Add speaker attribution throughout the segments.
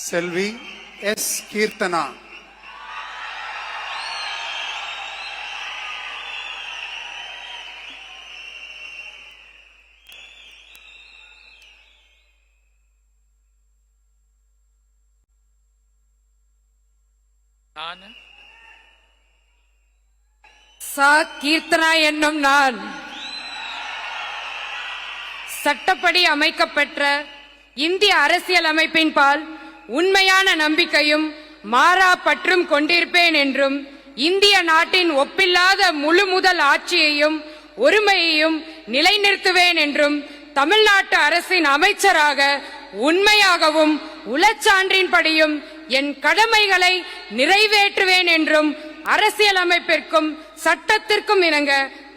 Speaker 1: செல்வி S Keerthana.
Speaker 2: Keerthana என்னும் நான் சட்டப்படி அமைக்கப்பெற்ற இந்திய அரசியல் அமைப்பின் பால் உண்மையான நம்பிக்கையும் மாறா பற்றும் கொண்டிருப்பேன் என்றும் இந்திய நாட்டின் ஒப்பில்லாத முழு முதல் ஆட்சியையும் ஒருமையையும் நிலைநிறுத்துவேன் என்றும் தமிழ்நாட்டு அரசின் அமைச்சராக உண்மையாகவும் உளச்சான்றின்படியும் என் கடமைகளை நிறைவேற்றுவேன் என்றும் அரசியலமைப்பிற்கும் சட்டத்திற்கும் இணங்க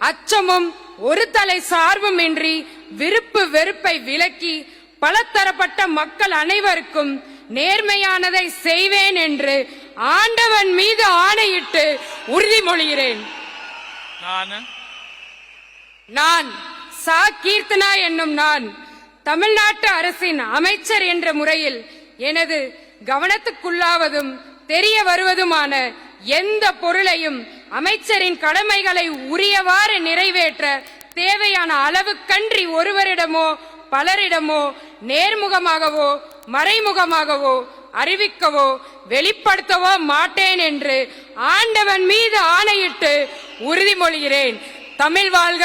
Speaker 2: அச்சமும் ஒரு தலை சார்பும் இன்றி விருப்பு வெறுப்பை விலக்கி பலதரப்பட்ட மக்கள் அனைவருக்கும் நேர்மையானதை செய்வேன் என்று ஆண்டவன் மீது ஆணையிட்டு உறுதிமொழிகிறேன். நான் கீர்த்தனா என்னும் நான் தமிழ்நாட்டு அரசின் அமைச்சர் என்ற முறையில் எனது கவனத்துக்குள்ளாவதும் தெரிய வருவதுமான எந்த பொருளையும் அமைச்சரின் கடமைகளை உரியவாறு நிறைவேற்ற தேவையான அளவுக்கன்றி ஒருவரிடமோ பலரிடமோ நேர்முகமாகவோ மறைமுகமாகவோ அறிவிக்கவோ வெளிப்படுத்தவோ மாட்டேன் என்று ஆண்டவன் மீது ஆணையிட்டு உறுதிமொழிகிறேன். தமிழ் வாழ்க.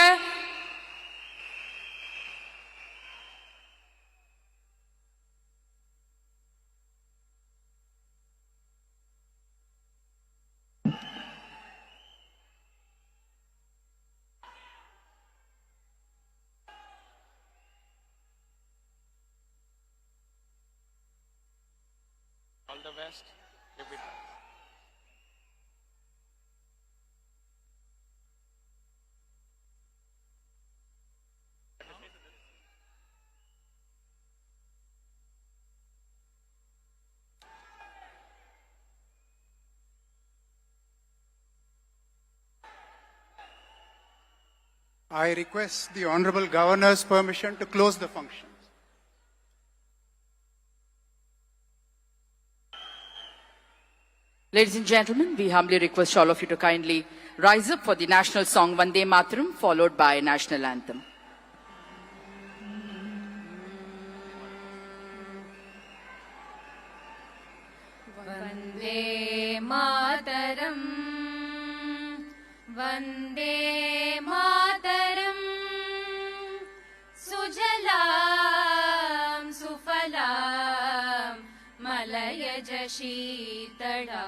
Speaker 3: All the best.
Speaker 1: I request the Honorable Governor's permission to close the function.
Speaker 4: Ladies and gentlemen, we humbly request all of you to kindly rise up for the national song Vande Mataram, followed by national anthem.
Speaker 2: Vande Mataram, Vande Mataram, Sujalam Sufalam Malayaj Sheetala.